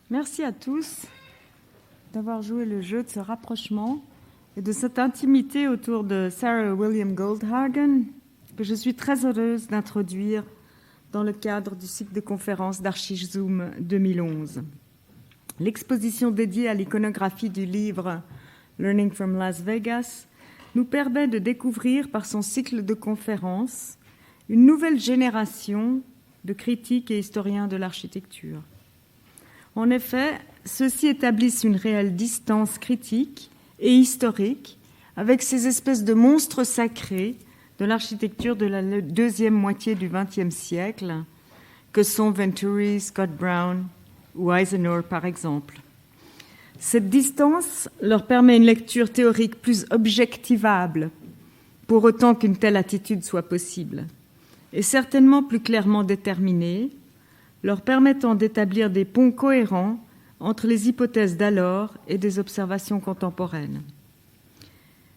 Merci à tous d'avoir joué le jeu de ce rapprochement et de cette intimité autour de Sarah William Goldhagen, que je suis très heureuse d'introduire dans le cadre du cycle de conférences d'Archizoom 2011. L'exposition dédiée à l'iconographie du livre Learning from Las Vegas nous permet de découvrir par son cycle de conférences une nouvelle génération de critiques et historiens de l'architecture. En effet, ceux-ci établissent une réelle distance critique et historique avec ces espèces de monstres sacrés de l'architecture de la deuxième moitié du XXe siècle, que sont Venturi, Scott Brown ou Eisenhower par exemple. Cette distance leur permet une lecture théorique plus objectivable, pour autant qu'une telle attitude soit possible, et certainement plus clairement déterminée, leur permettant d'établir des ponts cohérents entre les hypothèses d'alors et des observations contemporaines.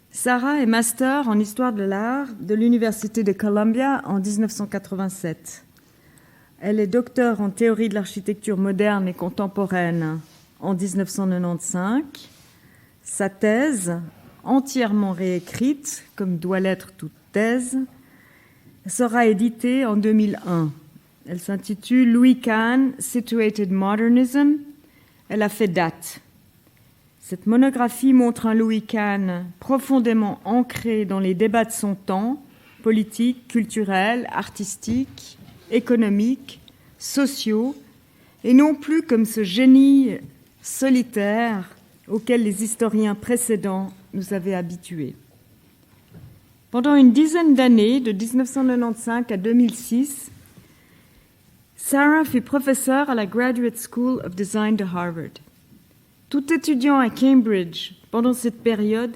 Sarah est master en histoire de l'art de l'Université de Columbia en 1987. Elle est docteure en théorie de l'architecture moderne et contemporaine en 1995. Sa thèse, entièrement réécrite, comme doit l'être toute thèse, sera éditée en 2001. Elle s'intitule « Louis Kahn, Situated Modernism ». Elle a fait date. Cette monographie montre un Louis Kahn profondément ancré dans les débats de son temps, politiques, culturels, artistiques, économiques, sociaux, et non plus comme ce génie solitaire auquel les historiens précédents nous avaient habitués. Pendant une dizaine d'années, de 1995 à 2006, Sarah fut professeure à la Graduate School of Design de Harvard. Tout étudiant à Cambridge pendant cette période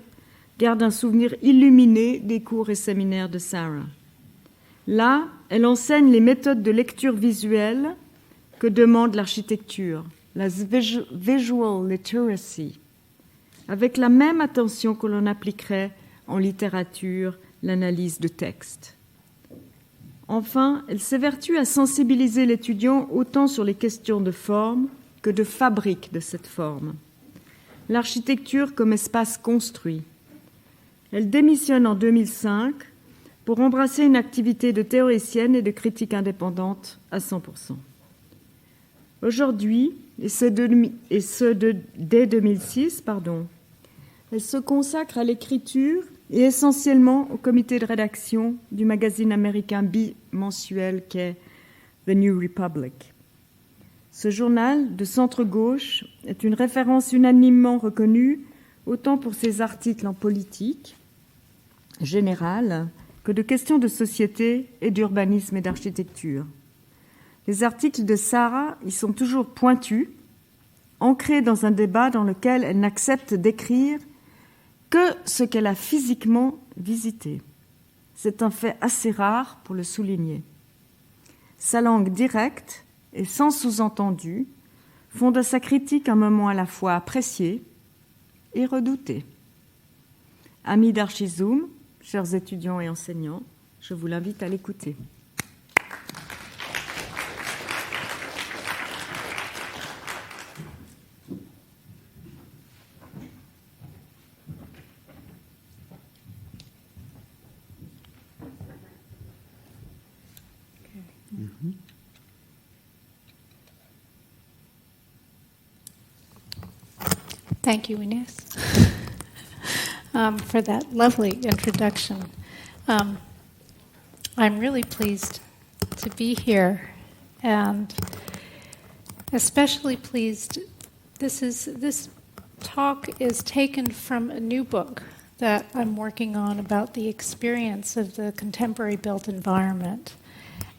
garde un souvenir illuminé des cours et séminaires de Sarah. Là, elle enseigne les méthodes de lecture visuelle que demande l'architecture, la visual literacy, avec la même attention que l'on appliquerait en littérature l'analyse de texte. Enfin, elle s'évertue à sensibiliser l'étudiant autant sur les questions de forme que de fabrique de cette forme. L'architecture comme espace construit. Elle démissionne en 2005 pour embrasser une activité de théoricienne et de critique indépendante à 100%. Aujourd'hui, dès 2006, elle se consacre à l'écriture et essentiellement au comité de rédaction du magazine américain bimensuel qu'est The New Republic. Ce journal de centre-gauche est une référence unanimement reconnue autant pour ses articles en politique générale que de questions de société et d'urbanisme et d'architecture. Les articles de Sarah y sont toujours pointus, ancrés dans un débat dans lequel elle n'accepte d'écrire que ce qu'elle a physiquement visité. C'est un fait assez rare pour le souligner. Sa langue directe et sans sous-entendu font de sa critique un moment à la fois apprécié et redouté. Amis d'Archizoom, chers étudiants et enseignants, je vous l'invite à l'écouter. Thank you, Ines, for that lovely introduction. I'm really pleased to be here, and especially pleased. This talk is taken from a new book that I'm working on about the experience of the contemporary built environment,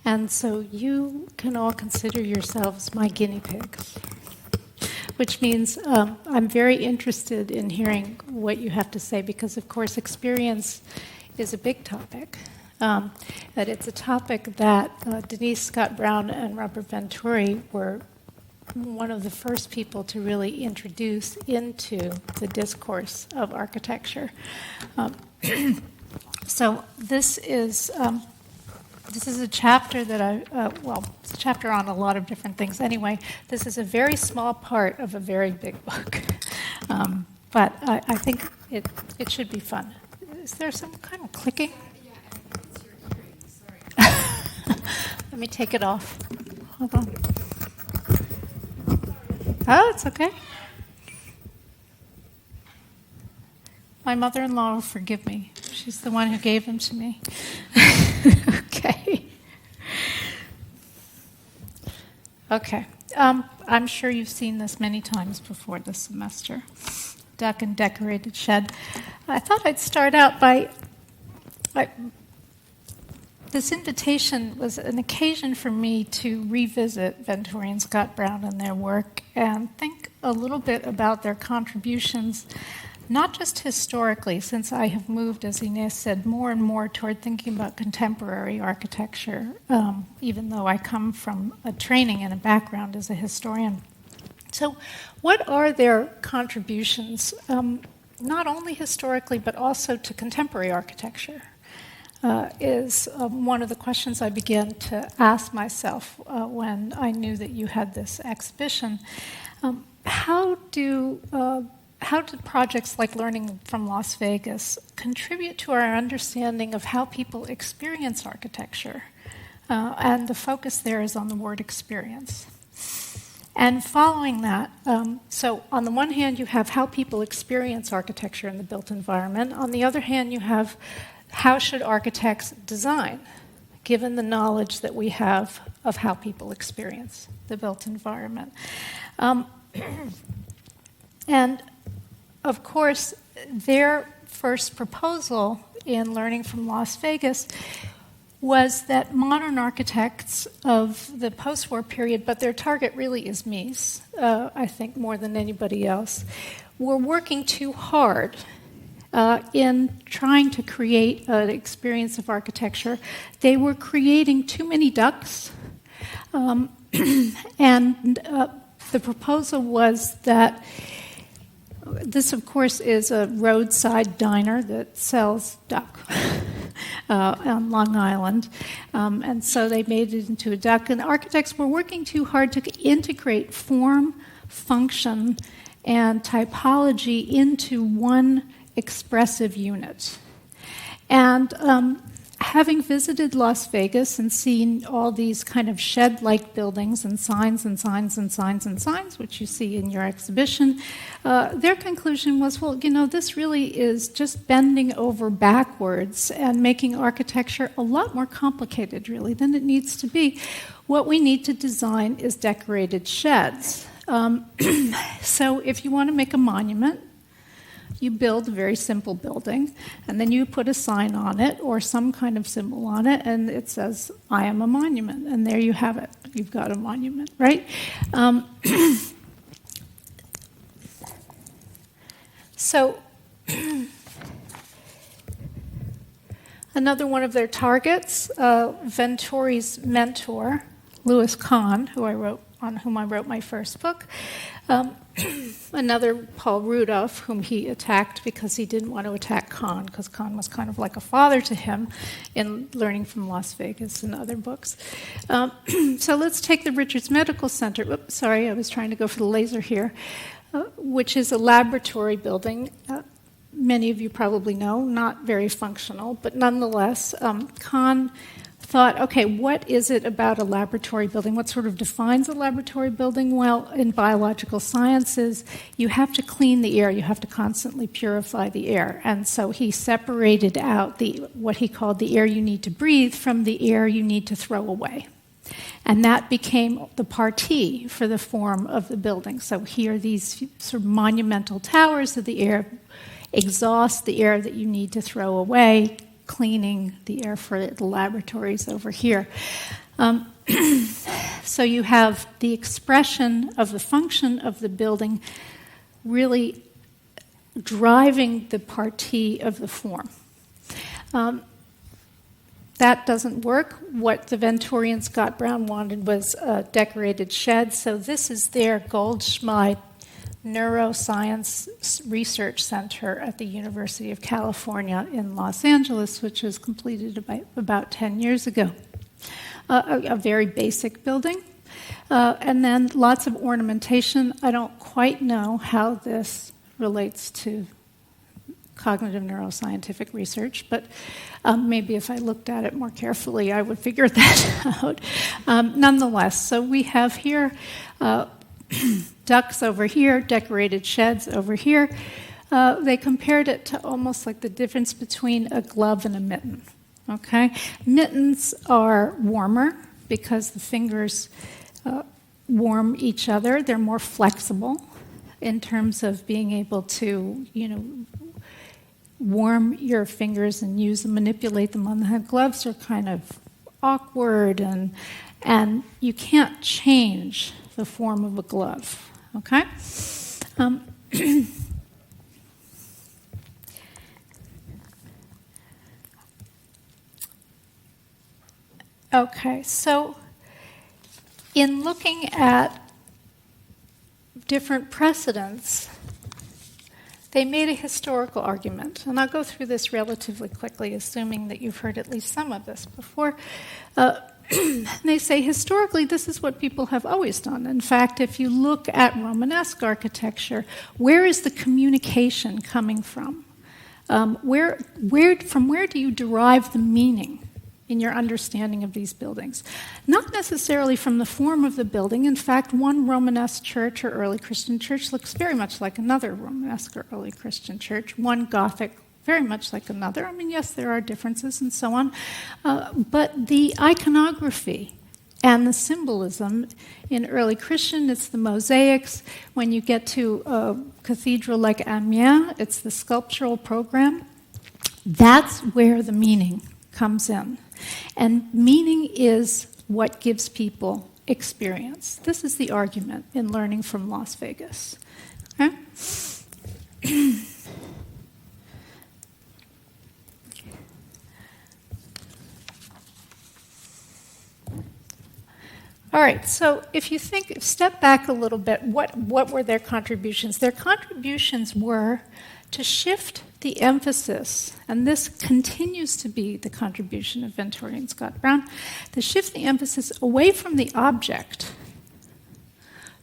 and so you can all consider yourselves my guinea pigs. Which means I'm very interested in hearing what you have to say because, of course, experience is a big topic. That it's a topic that Denise Scott Brown and Robert Venturi were one of the first people to really introduce into the discourse of architecture. So this is This is a chapter that it's a chapter on a lot of different things. Anyway, this is a very small part of a very big book. But I think it should be fun. Is there some kind of clicking? Yeah, I think it's your hearing. Sorry. Let me take it off. Hold on. Oh, it's okay. My mother-in-law will forgive me. She's the one who gave them to me. Okay. Okay. I'm sure you've seen this many times before this semester. Duck and decorated shed. I thought I'd start out by... This invitation was an occasion for me to revisit Venturi and Scott Brown and their work and think a little bit about their contributions, not just historically, since I have moved, as Inés said, more and more toward thinking about contemporary architecture, even though I come from a training and a background as a historian. So what are their contributions, not only historically, but also to contemporary architecture? Is one of the questions I began to ask myself when I knew that you had this exhibition. How do projects like Learning from Las Vegas contribute to our understanding of how people experience architecture? And the focus there is on the word experience. And following that, so on the one hand, you have how people experience architecture in the built environment. On the other hand, you have how should architects design, given the knowledge that we have of how people experience the built environment. And of course, their first proposal in Learning from Las Vegas was that modern architects of the post-war period, but their target really is Mies, I think more than anybody else, were working too hard in trying to create an experience of architecture. They were creating too many ducks, and the proposal was that this, of course, is a roadside diner that sells duck on Long Island. And so they made it into a duck. And architects were working too hard to integrate form, function, and typology into one expressive unit. And having visited Las Vegas and seen all these kind of shed-like buildings and signs and signs and signs and signs, which you see in your exhibition, their conclusion was, well, you know, this really is just bending over backwards and making architecture a lot more complicated, really, than it needs to be. What we need to design is decorated sheds. So if you want to make a monument, you build a very simple building, and then you put a sign on it or some kind of symbol on it, and it says, I am a monument. And there you have it. You've got a monument, right? So another one of their targets, Venturi's mentor, Louis Kahn, on whom I wrote my first book, another Paul Rudolph, whom he attacked because he didn't want to attack Kahn, because Kahn was kind of like a father to him in Learning from Las Vegas and other books. So let's take the Richards Medical Center. Oops, sorry, I was trying to go for the laser here, which is a laboratory building. Many of you probably know, not very functional, but nonetheless, Kahn thought, okay, what is it about a laboratory building? What sort of defines a laboratory building? Well, in biological sciences, you have to clean the air. You have to constantly purify the air. And so he separated out what he called the air you need to breathe from the air you need to throw away. And that became the partie for the form of the building. So here, these sort of monumental towers of the air exhaust the air that you need to throw away, cleaning the air for the laboratories over here. So you have the expression of the function of the building really driving the partie of the form. That doesn't work. What the Venturi and Scott Brown wanted was a decorated shed. So this is their Goldschmidt Neuroscience Research Center at the University of California in Los Angeles, which was completed about 10 years ago. A very basic building. And then lots of ornamentation. I don't quite know how this relates to cognitive neuroscientific research, but maybe if I looked at it more carefully, I would figure that out. Nonetheless, so we have here ducks over here, decorated sheds over here. They compared it to almost like the difference between a glove and a mitten. Okay, mittens are warmer because the fingers warm each other. They're more flexible in terms of being able to, warm your fingers and use them, manipulate them on the head. Gloves are kind of awkward, and you can't change the form of a glove. Okay. Okay, so in looking at different precedents, they made a historical argument. And I'll go through this relatively quickly, assuming that you've heard at least some of this before. They say historically this is what people have always done. In fact, if you look at Romanesque architecture, where is the communication coming from? From where do you derive the meaning in your understanding of these buildings? Not necessarily from the form of the building. In fact, one Romanesque church or early Christian church looks very much like another Romanesque or early Christian church. One Gothic very much like another. I mean, yes, there are differences and so on. But the iconography and the symbolism in early Christian, it's the mosaics. When you get to a cathedral like Amiens, it's the sculptural program. That's where the meaning comes in. And meaning is what gives people experience. This is the argument in learning from Las Vegas. Okay? All right, so if you step back a little bit, what were their contributions? Their contributions were to shift the emphasis, and this continues to be the contribution of Venturi and Scott Brown, to shift the emphasis away from the object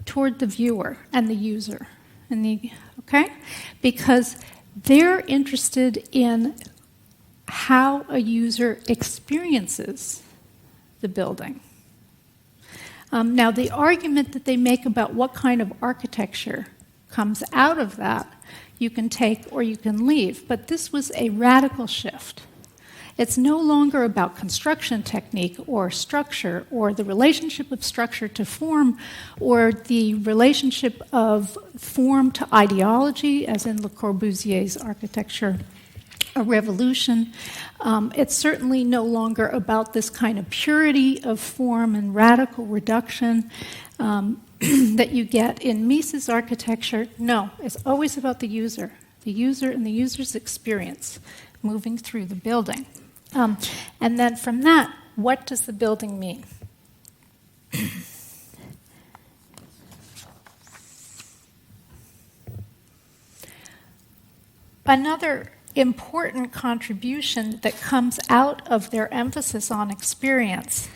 toward the viewer and the user. Okay? Because they're interested in how a user experiences the building. Now, the argument that they make about what kind of architecture comes out of that, you can take or you can leave. But this was a radical shift. It's no longer about construction technique or structure or the relationship of structure to form or the relationship of form to ideology, as in Le Corbusier's architecture, a revolution. It's certainly no longer about this kind of purity of form and radical reduction that you get in Mises' architecture. No, it's always about the user and the user's experience moving through the building. And then from that, what does the building mean? Another important contribution that comes out of their emphasis on experience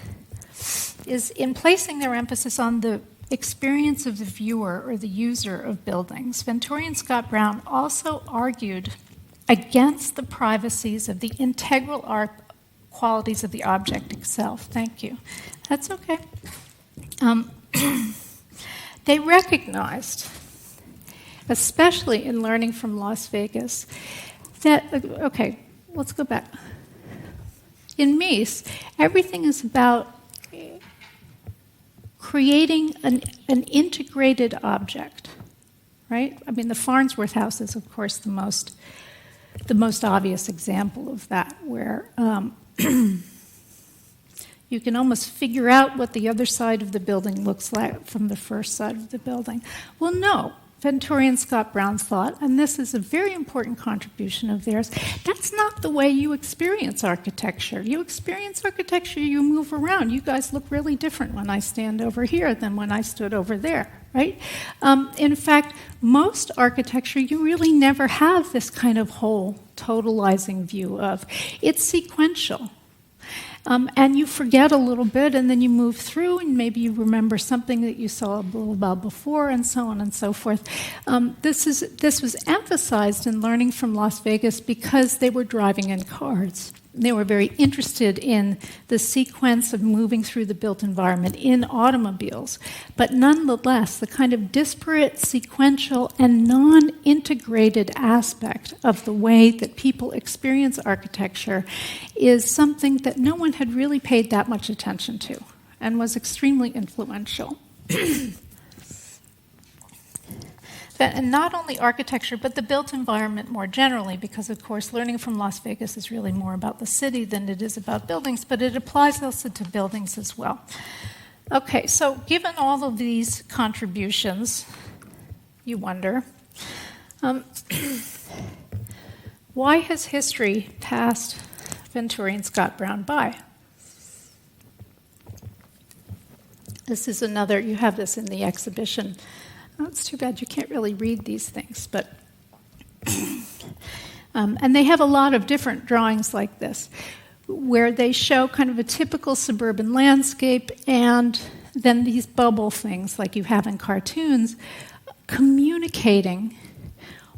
is in placing their emphasis on the experience of the viewer or the user of buildings. Venturi and Scott Brown also argued against the privacies of the integral qualities of the object itself. Thank you. That's okay. They recognized, especially in learning from Las Vegas, that, okay, let's go back. In Mies, everything is about creating an integrated object, right? I mean, the Farnsworth House is, of course, the most obvious example of that, where you can almost figure out what the other side of the building looks like from the first side of the building. Well, no. Venturi and Scott Brown thought, and this is a very important contribution of theirs, that's not the way you experience architecture. You experience architecture, you move around. You guys look really different when I stand over here than when I stood over there, right? In fact, most architecture, you really never have this kind of whole totalizing view of. It's sequential. And you forget a little bit, and then you move through, and maybe you remember something that you saw a little about before, and so on and so forth. This was emphasized in learning from Las Vegas because they were driving in cars. They were very interested in the sequence of moving through the built environment in automobiles. But nonetheless, the kind of disparate, sequential, and non-integrated aspect of the way that people experience architecture is something that no one had really paid that much attention to and was extremely influential. And not only architecture, but the built environment more generally, because, of course, learning from Las Vegas is really more about the city than it is about buildings, but it applies also to buildings as well. Okay, so given all of these contributions, you wonder, why has history passed Venturi and Scott Brown by? This is another, you have this in the exhibition. Oh, it's too bad you can't really read these things, but and they have a lot of different drawings like this, where they show kind of a typical suburban landscape and then these bubble things like you have in cartoons, communicating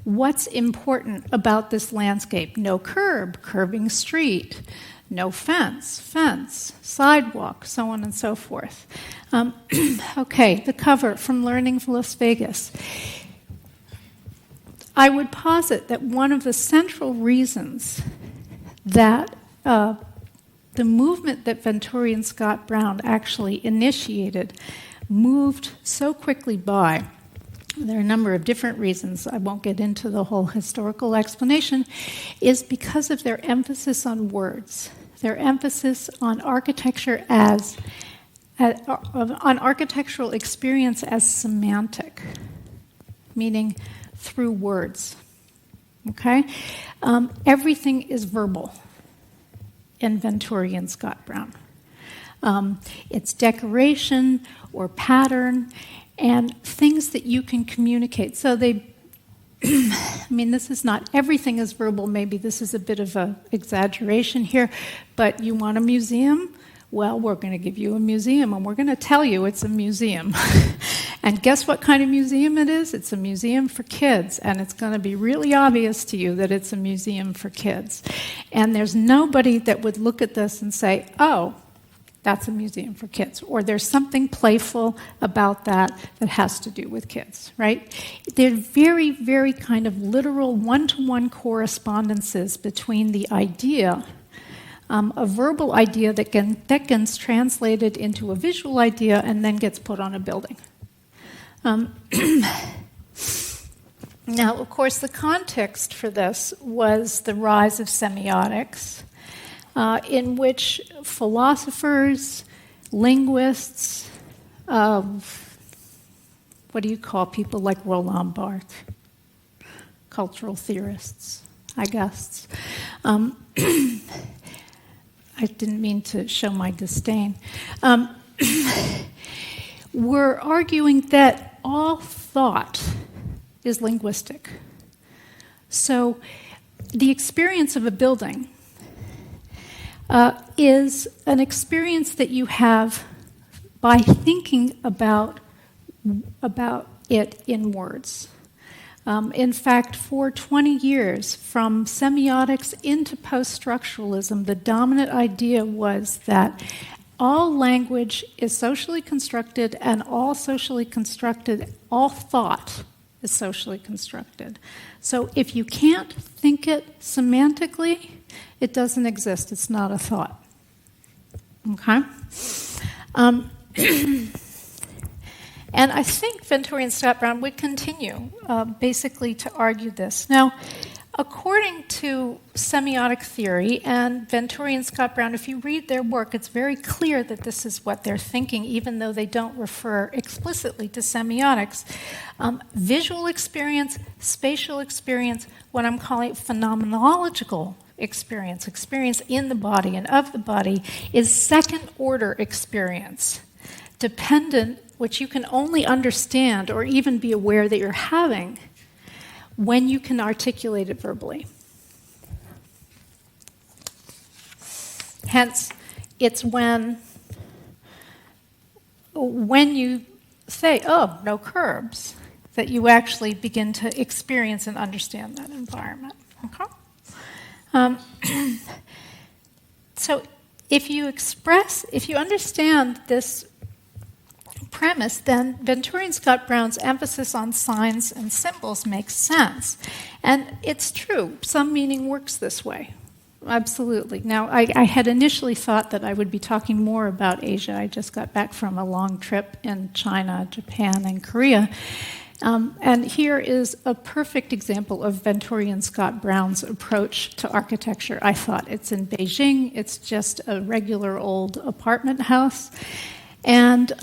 what's important about this landscape. No curb, curving street. No fence, sidewalk, so on and so forth. Okay, the cover from Learning from Las Vegas. I would posit that one of the central reasons that the movement that Venturi and Scott Brown actually initiated moved so quickly by. There are a number of different reasons, I won't get into the whole historical explanation, is because of their emphasis on words, their emphasis on architecture on architectural experience as semantic, meaning through words. Okay? Everything is verbal in Venturi and Scott Brown. It's decoration or pattern and things that you can communicate. So they, I mean, this is not everything is verbal. Maybe this is a bit of an exaggeration here, but you want a museum? Well, we're going to give you a museum, and we're going to tell you it's a museum. And guess what kind of museum it is? It's a museum for kids, and it's going to be really obvious to you that it's a museum for kids. And there's nobody that would look at this and say, oh, that's a museum for kids, or there's something playful about that has to do with kids, right? They're very, very kind of literal one-to-one correspondences between the idea, a verbal idea that gets translated into a visual idea and then gets put on a building. Now, of course, the context for this was the rise of semiotics, in which philosophers, linguists, what do you call people like Roland Barthes? Cultural theorists, I guess. I didn't mean to show my disdain. We're arguing that all thought is linguistic. So the experience of a building is an experience that you have by thinking about it in words. In fact, for 20 years, from semiotics into post-structuralism, the dominant idea was that all language is socially constructed, and all thought is socially constructed. So if you can't think it semantically, it doesn't exist. It's not a thought. Okay? And I think Venturi and Scott Brown would continue basically to argue this. Now, according to semiotic theory and Venturi and Scott Brown, if you read their work, it's very clear that this is what they're thinking, even though they don't refer explicitly to semiotics. Visual experience, spatial experience, what I'm calling phenomenological experience in the body and of the body, is second-order experience, dependent, which you can only understand or even be aware that you're having when you can articulate it verbally. Hence, it's when you say, oh, no curbs, that you actually begin to experience and understand that environment. Okay? So if you understand this premise, then Venturi and Scott Brown's emphasis on signs and symbols makes sense. And it's true, some meaning works this way. Absolutely. Now, I had initially thought that I would be talking more about Asia. I just got back from a long trip in China, Japan, and Korea. And here is a perfect example of Venturi and Scott Brown's approach to architecture. I thought it's in Beijing. It's just a regular old apartment house. And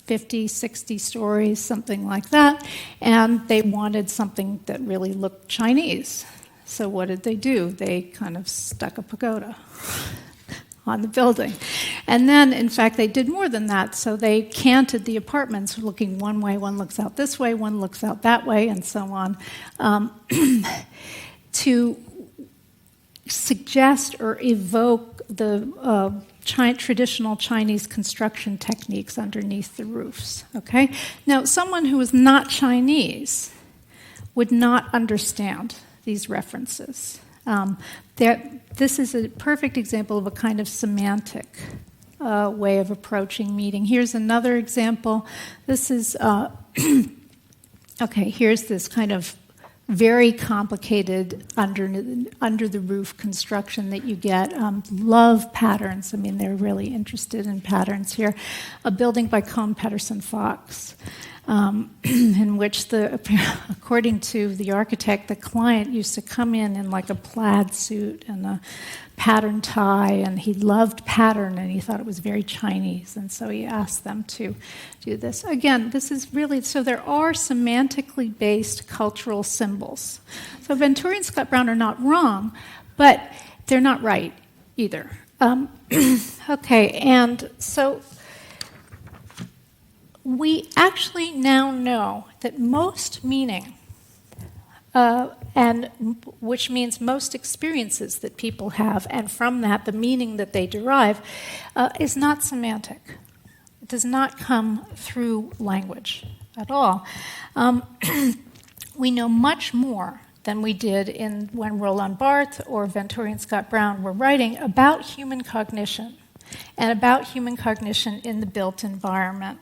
50, 60 stories, something like that. And they wanted something that really looked Chinese. So what did they do? They kind of stuck a pagoda on the building. And then, in fact, they did more than that. So they canted the apartments looking one way, one looks out this way, one looks out that way, and so on, to suggest or evoke the traditional Chinese construction techniques underneath the roofs. Okay? Now, someone who is not Chinese would not understand these references. This is a perfect example of a kind of semantic way of approaching meaning. Here's another example. This is, here's this kind of very complicated under the roof construction that you get. Love patterns. I mean, they're really interested in patterns here. A building by Cohn Pedersen Fox, in which, according to the architect, the client used to come in like a plaid suit and a pattern tie, and he loved pattern, and he thought it was very Chinese, and so he asked them to do this. Again, this is really, so there are semantically based cultural symbols. So Venturi and Scott Brown are not wrong, but they're not right either. And so we actually now know that most meaning, and which means most experiences that people have, and from that the meaning that they derive, is not semantic. It does not come through language at all. We know much more than we did when Roland Barthes or Venturi and Scott Brown were writing about human cognition, and about human cognition in the built environment.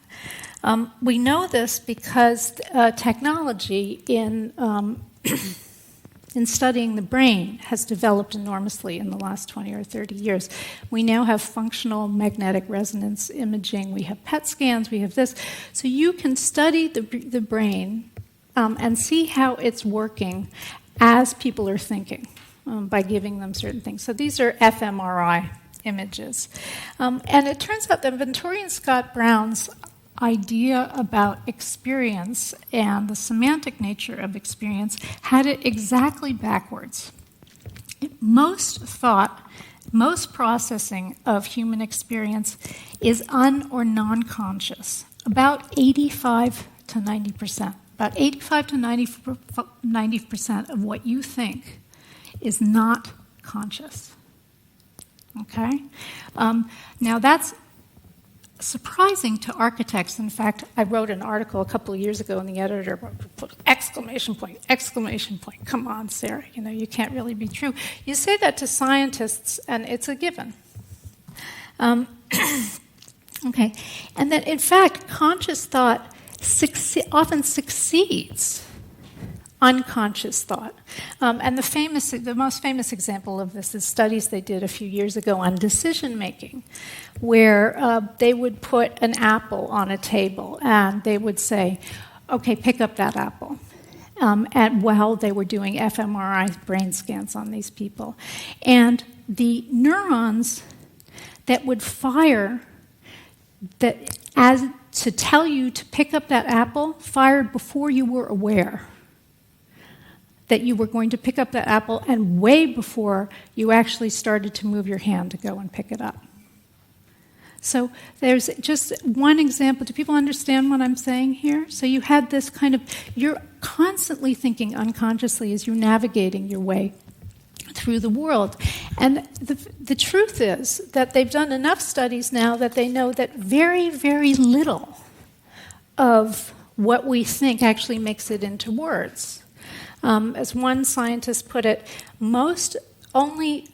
We know this because technology in studying the brain has developed enormously in the last 20 or 30 years. We now have functional magnetic resonance imaging. We have PET scans. We have this. So you can study the brain and see how it's working as people are thinking by giving them certain things. So these are fMRI images. And it turns out that Venturi and Scott Brown's idea about experience and the semantic nature of experience had it exactly backwards. Most thought, most processing of human experience is un- or non-conscious, about 85 to 90%. About 85 to 90% of what you think is not conscious. Okay? Now that's surprising to architects. In fact, I wrote an article a couple of years ago, and the editor put exclamation point, exclamation point. Come on, Sarah, you can't really be true. You say that to scientists, and it's a given. Okay, and that in fact, conscious thought often succeeds unconscious thought. And the most famous example of this is studies they did a few years ago on decision making, where they would put an apple on a table and they would say, okay, pick up that apple. And while they were doing fMRI brain scans on these people. And the neurons that would fire to tell you to pick up that apple fired before you were aware that you were going to pick up that apple, and way before you actually started to move your hand to go and pick it up. So there's just one example. Do people understand what I'm saying here? So you had this kind of, you're constantly thinking unconsciously as you're navigating your way through the world. And the truth is that they've done enough studies now that they know that very, very little of what we think actually makes it into words. As one scientist put it, only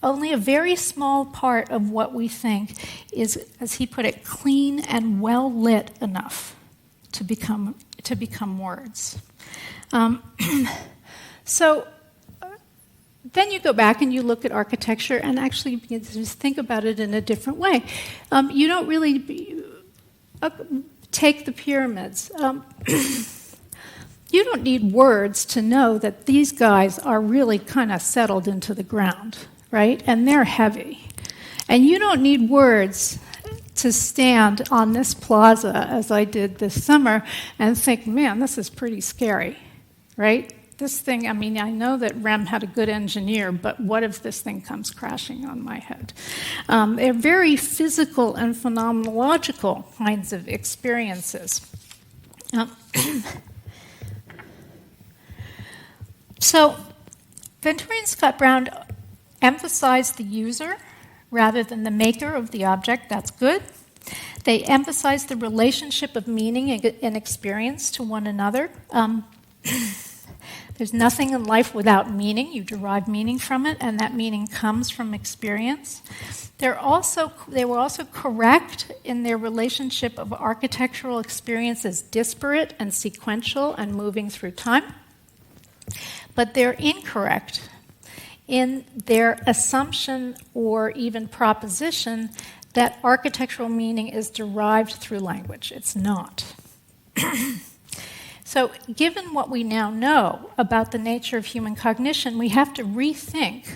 a very small part of what we think is, as he put it, clean and well lit enough to become words. So then you go back and you look at architecture and actually begin to just think about it in a different way. You don't really take the pyramids. You don't need words to know that these guys are really kind of settled into the ground, right? And they're heavy. And you don't need words to stand on this plaza, as I did this summer, and think, man, this is pretty scary, right? This thing, I mean, I know that Rem had a good engineer, but what if this thing comes crashing on my head? They're very physical and phenomenological kinds of experiences. So, Venturi and Scott Brown emphasize the user rather than the maker of the object. That's good. They emphasize the relationship of meaning and experience to one another. There's nothing in life without meaning. You derive meaning from it, and that meaning comes from experience. They were also correct in their relationship of architectural experience as disparate and sequential and moving through time. But they're incorrect in their assumption or even proposition that architectural meaning is derived through language. It's not. So, given what we now know about the nature of human cognition, we have to rethink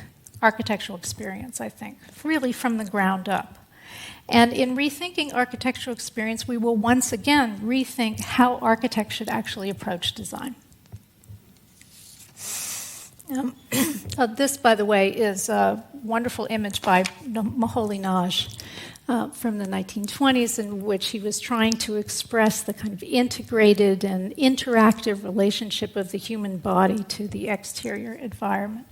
architectural experience, I think, really from the ground up. And in rethinking architectural experience, we will once again rethink how architects should actually approach design. This, by the way, is a wonderful image by Moholy-Nagy from the 1920s, in which he was trying to express the kind of integrated and interactive relationship of the human body to the exterior environment.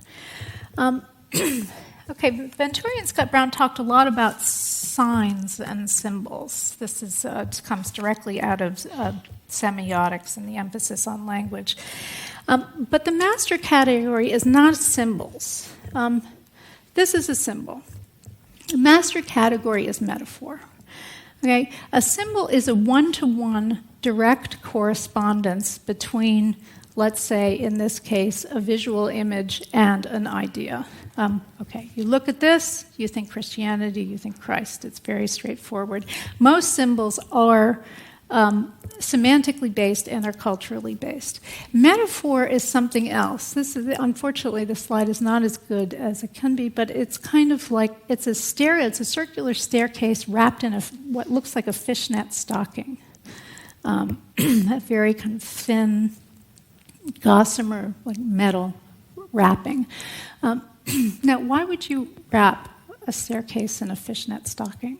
Okay, Venturi and Scott Brown talked a lot about signs and symbols. This comes directly out of semiotics and the emphasis on language. But the master category is not symbols. This is a symbol. The master category is metaphor. Okay? A symbol is a one-to-one direct correspondence between, let's say, in this case, a visual image and an idea. Okay, you look at this, you think Christianity, you think Christ. It's very straightforward. Most symbols are semantically based and are culturally based. Metaphor is something else. Unfortunately, the slide is not as good as it can be, but it's kind of like it's a circular staircase wrapped in what looks like a fishnet stocking. A very kind of thin, gossamer, like metal wrapping. Now, why would you wrap a staircase in a fishnet stocking?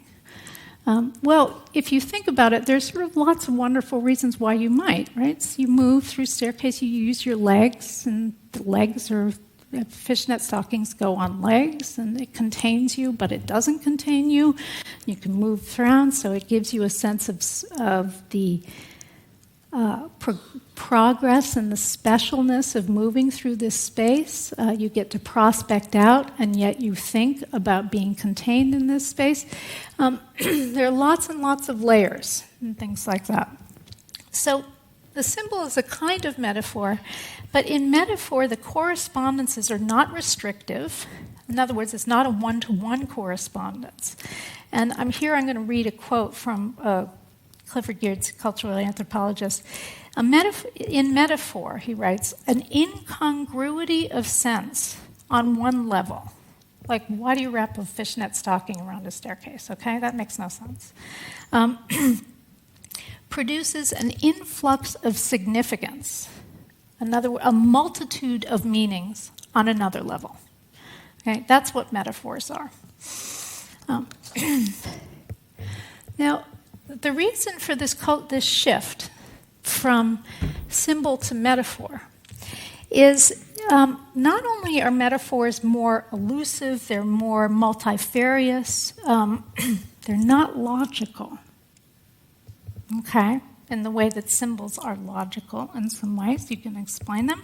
Well, if you think about it, there's sort of lots of wonderful reasons why you might, right? So you move through staircase, you use your legs, and the legs are, fishnet stockings go on legs, and it contains you, but it doesn't contain you. You can move around, so it gives you a sense of the progress and the specialness of moving through this space. You get to prospect out, and yet you think about being contained in this space. There are lots and lots of layers and things like that. So the symbol is a kind of metaphor, but in metaphor, the correspondences are not restrictive. In other words, it's not a one-to-one correspondence. And I'm going to read a quote from Clifford Geertz, cultural anthropologist. In metaphor, he writes, an incongruity of sense on one level. Like, why do you wrap a fishnet stocking around a staircase? Okay, that makes no sense. Produces an influx of significance, a multitude of meanings on another level. Okay, that's what metaphors are. Now, the reason for this shift from symbol to metaphor is not only are metaphors more elusive, they're more multifarious, they're not logical, okay, in the way that symbols are logical in some ways. You can explain them.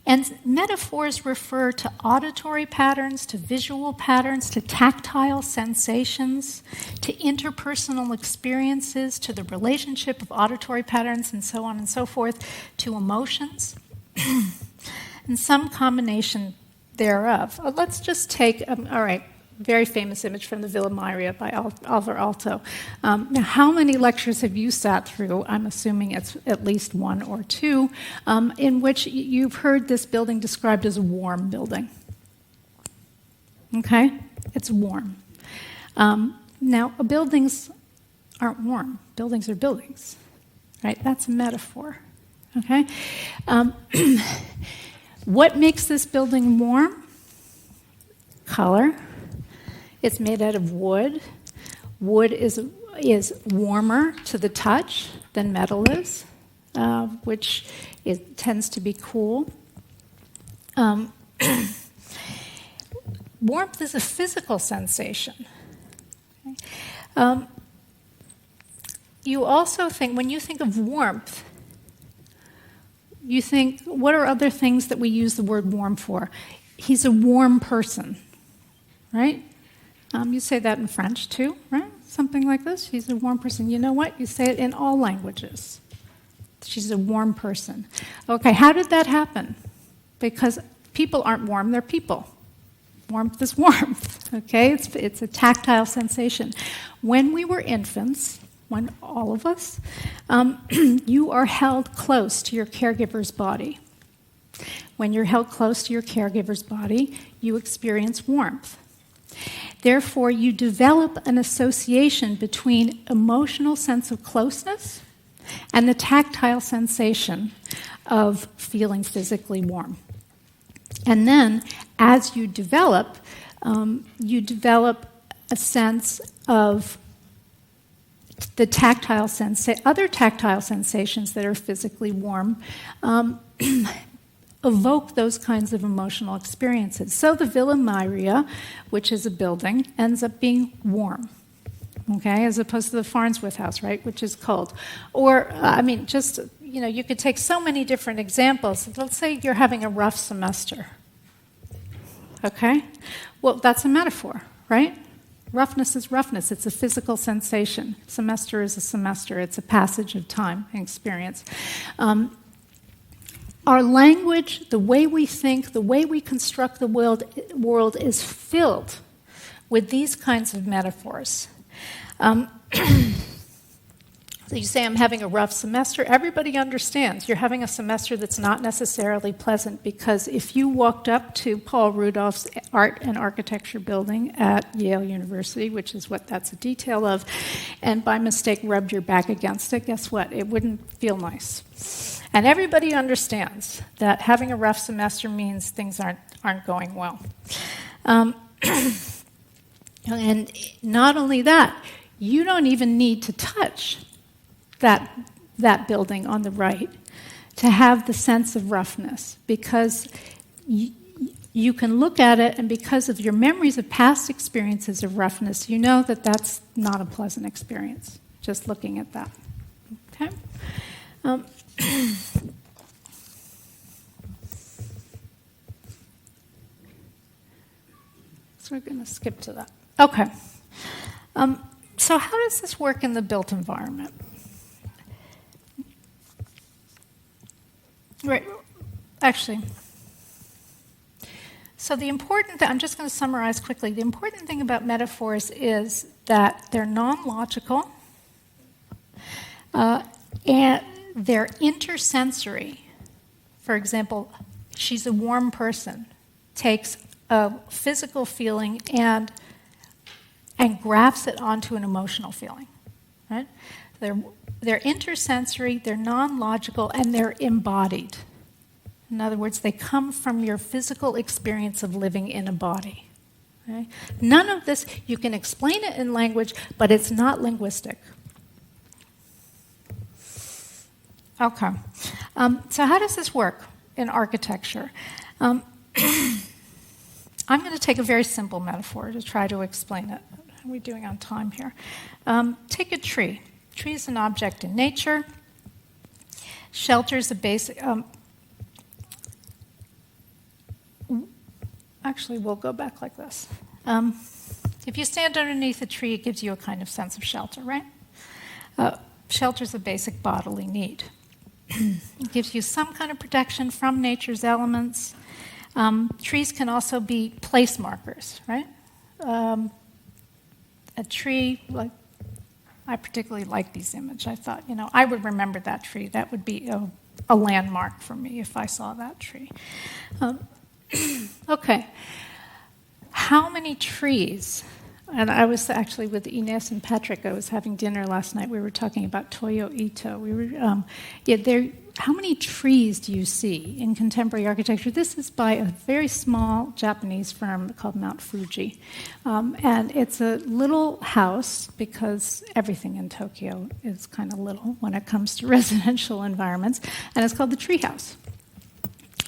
And metaphors refer to auditory patterns, to visual patterns, to tactile sensations, to interpersonal experiences, to the relationship of auditory patterns, and so on and so forth, to emotions, and some combination thereof. Let's just take, all right, very famous image from the Villa Maria by Alvar Aalto. Now, how many lectures have you sat through? I'm assuming it's at least one or two, in which you've heard this building described as a warm building. Okay? It's warm. Now, buildings aren't warm. Buildings are buildings, right? That's a metaphor. Okay? What makes this building warm? Color. It's made out of wood. Wood is warmer to the touch than metal is, which it tends to be cool. Warmth is a physical sensation. Okay? You also think, when you think of warmth, you think, what are other things that we use the word warm for? He's a warm person, right? You say that in French too, right? Something like this. She's a warm person. You know what? You say it in all languages. She's a warm person. Okay, how did that happen? Because people aren't warm, they're people. Warmth is warmth, okay? It's a tactile sensation. When we were infants, when all of us, you are held close to your caregiver's body. When you're held close to your caregiver's body, you experience warmth. Therefore, you develop an association between emotional sense of closeness and the tactile sensation of feeling physically warm. And then, as you develop a sense of the other tactile sensations that are physically warm, evoke those kinds of emotional experiences. So the Villa Maria, which is a building, ends up being warm, okay, as opposed to the Farnsworth house, right, which is cold. Or, you could take so many different examples. Let's say you're having a rough semester, okay? Well, that's a metaphor, right? Roughness is roughness. It's a physical sensation. Semester is a semester. It's a passage of time and experience. Our language, the way we think, the way we construct the world is filled with these kinds of metaphors. So you say, I'm having a rough semester. Everybody understands you're having a semester that's not necessarily pleasant, because if you walked up to Paul Rudolph's Art and Architecture building at Yale University, which is what that's a detail of, and by mistake rubbed your back against it, guess what? It wouldn't feel nice. And everybody understands that having a rough semester means things aren't going well. And not only that, you don't even need to touch that building on the right to have the sense of roughness, because you can look at it, and because of your memories of past experiences of roughness, you know that that's not a pleasant experience, just looking at that. Okay? So we're going to skip to that. Okay. So how does this work in the built environment? Right. Actually, so the important thing, I'm just going to summarize quickly. The important thing about metaphors is that they're non-logical, and they're intersensory. For example, she's a warm person, takes a physical feeling and grafts it onto an emotional feeling, right? They're intersensory, they're non-logical, and they're embodied. In other words, they come from your physical experience of living in a body. Okay? None of this, you can explain it in language, but it's not linguistic. Okay. So how does this work in architecture? I'm going to take a very simple metaphor to try to explain it. How are we doing on time here? Take a tree. A tree is an object in nature. Shelter is a basic... actually, we'll go back like this. If you stand underneath a tree, it gives you a kind of sense of shelter, right? Shelter is a basic bodily need. It gives you some kind of protection from nature's elements. Trees can also be place markers, right? A tree, like I particularly like these images. I thought, I would remember that tree. That would be a landmark for me if I saw that tree. Okay. How many trees? And I was actually with Ines and Patrick. I was having dinner last night. We were talking about Toyo Ito. How many trees do you see in contemporary architecture? This is by a very small Japanese firm called Mount Fuji. And it's a little house because everything in Tokyo is kind of little when it comes to residential environments. And it's called the Tree House.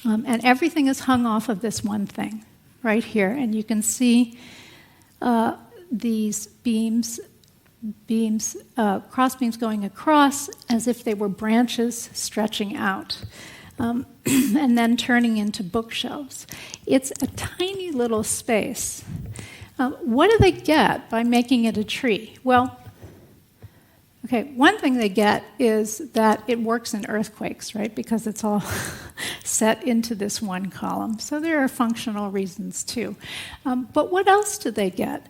And everything is hung off of this one thing right here. And you can see these cross beams going across as if they were branches stretching out and then turning into bookshelves. It's a tiny little space. What do they get by making it a tree? Well, one thing they get is that it works in earthquakes, right? Because it's all set into this one column. So there are functional reasons too. But what else do they get?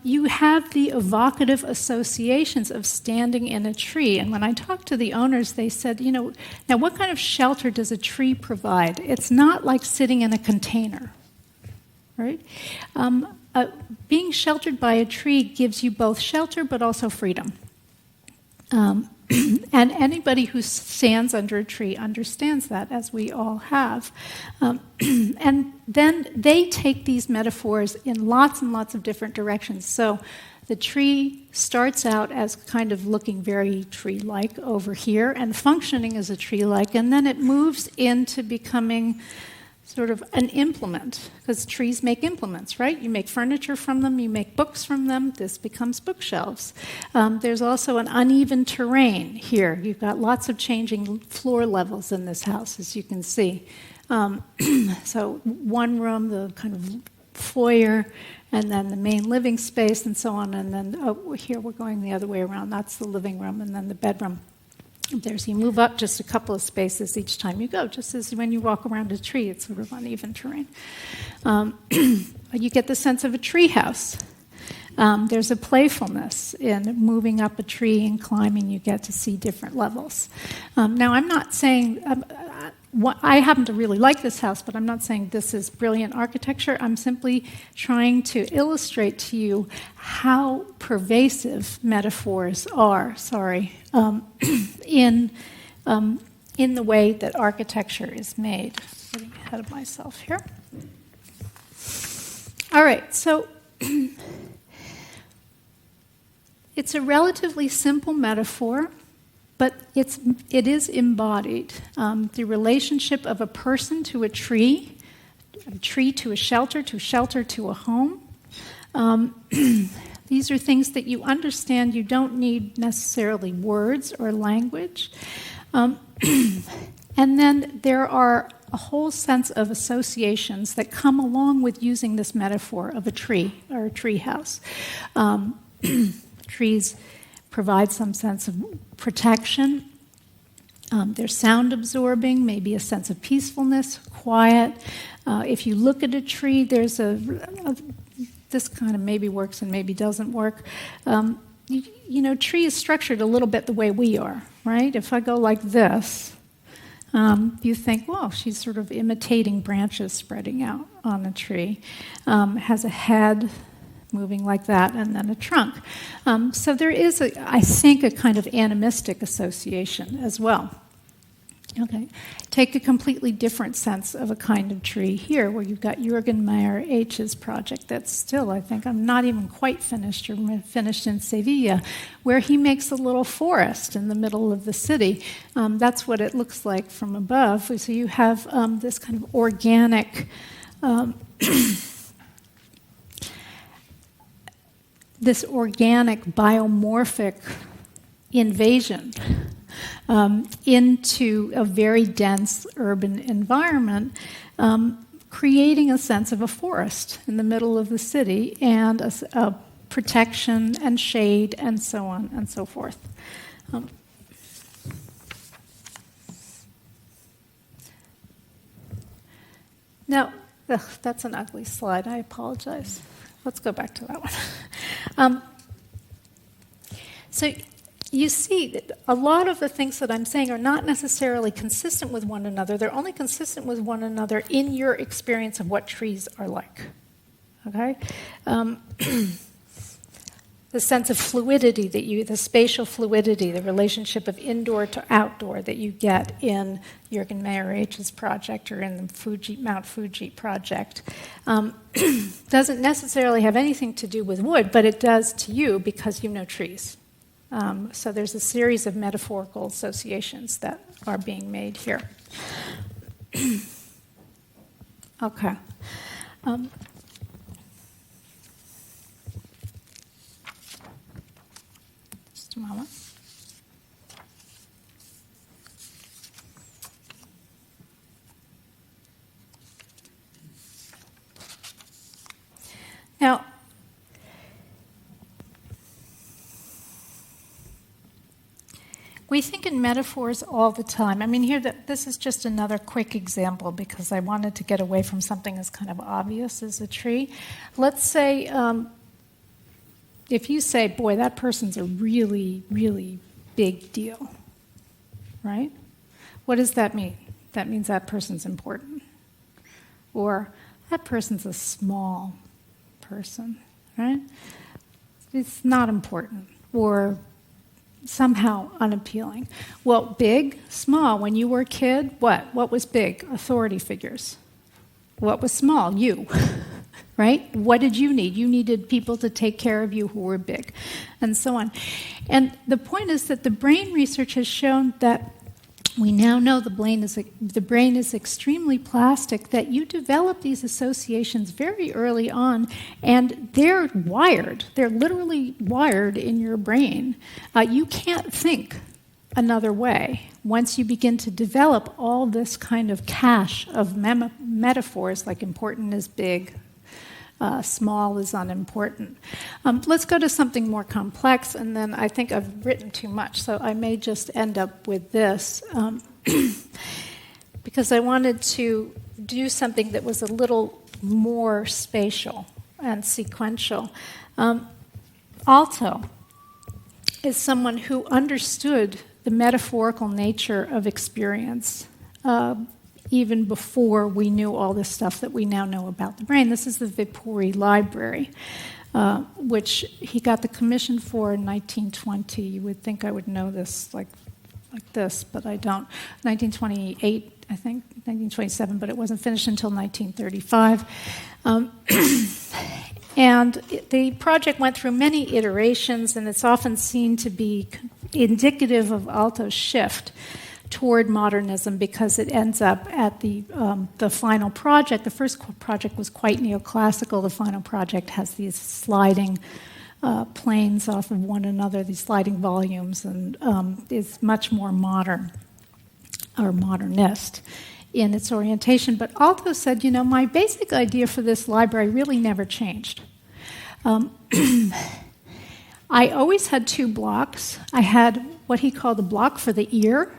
You have the evocative associations of standing in a tree. And when I talked to the owners, they said, now what kind of shelter does a tree provide? It's not like sitting in a container, right? Being sheltered by a tree gives you both shelter but also freedom. And anybody who stands under a tree understands that, as we all have. And then they take these metaphors in lots and lots of different directions. So the tree starts out as kind of looking very tree-like over here and functioning as a tree-like, and then it moves into becoming sort of an implement, because trees make implements, right? You make furniture from them, you make books from them, this becomes bookshelves. There's also an uneven terrain here. You've got lots of changing floor levels in this house, as you can see. So one room, the kind of foyer, and then the main living space, and so on, and then here we're going the other way around. That's the living room, and then the bedroom. You move up just a couple of spaces each time you go, just as when you walk around a tree, it's sort of uneven terrain. You get the sense of a tree house. There's a playfulness in moving up a tree and climbing. You get to see different levels. Now, I'm not saying... I happen to really like this house, but I'm not saying this is brilliant architecture. I'm simply trying to illustrate to you how pervasive metaphors are, in the way that architecture is made. I'm getting ahead of myself here. All right, so it's a relatively simple metaphor, but it is embodied. The relationship of a person to a tree to a shelter to a home. These are things that you understand. You don't need necessarily words or language. And then there are a whole sense of associations that come along with using this metaphor of a tree or a tree house. Trees provide some sense of protection. They're sound absorbing, maybe a sense of peacefulness, quiet. If you look at a tree, there's this kind of maybe works and maybe doesn't work. Tree is structured a little bit the way we are, right? If I go like this, you think, well, she's sort of imitating branches spreading out on a tree. Has a head moving like that, and then a trunk. So there is, I think, a kind of animistic association as well. Okay. Take a completely different sense of a kind of tree here, where you've got Jürgen Meyer H's project that's still, I think, I'm not even quite finished, or finished in Sevilla, where he makes a little forest in the middle of the city. That's what it looks like from above. So you have this kind of organic, this organic biomorphic invasion into a very dense urban environment, creating a sense of a forest in the middle of the city, and a protection and shade and so on and so forth. Now, that's an ugly slide. I apologize. Let's go back to that one. So you see that a lot of the things that I'm saying are not necessarily consistent with one another. They're only consistent with one another in your experience of what trees are like. Okay? The sense of fluidity the spatial fluidity, the relationship of indoor to outdoor that you get in Jürgen Meyer H's project or in the Mount Fuji project, doesn't necessarily have anything to do with wood, but it does to you because you know trees. So there's a series of metaphorical associations that are being made here. Okay. Just a moment. Now, we think in metaphors all the time. I mean, this is just another quick example because I wanted to get away from something as kind of obvious as a tree. Let's say, if you say, boy, that person's a really, really big deal, right? What does that mean? That means that person's important. Or that person's a small person, right? It's not important. Or somehow unappealing. Well, big, small. When you were a kid, what? What was big? Authority figures. What was small? You. Right? What did you need? You needed people to take care of you who were big, and so on. And the point is that the brain research has shown that we now know the brain is extremely plastic, that you develop these associations very early on, and they're wired. They're literally wired in your brain. You can't think another way once you begin to develop all this kind of cache of metaphors, like important is big, small is unimportant. Let's go to something more complex, and then I think I've written too much, so I may just end up with this, because I wanted to do something that was a little more spatial and sequential. Alto is someone who understood the metaphorical nature of experience, even before we knew all this stuff that we now know about the brain. This is the Venturi Library, which he got the commission for in 1920. You would think I would know this like this, but I don't. 1928, I think, 1927, but it wasn't finished until 1935. And the project went through many iterations, and it's often seen to be indicative of Alto's shift toward modernism, because it ends up at the final project. The first project was quite neoclassical. The final project has these sliding planes off of one another, these sliding volumes, and is much more modern or modernist in its orientation. But Alto said, my basic idea for this library really never changed. I always had two blocks. I had what he called a block for the ear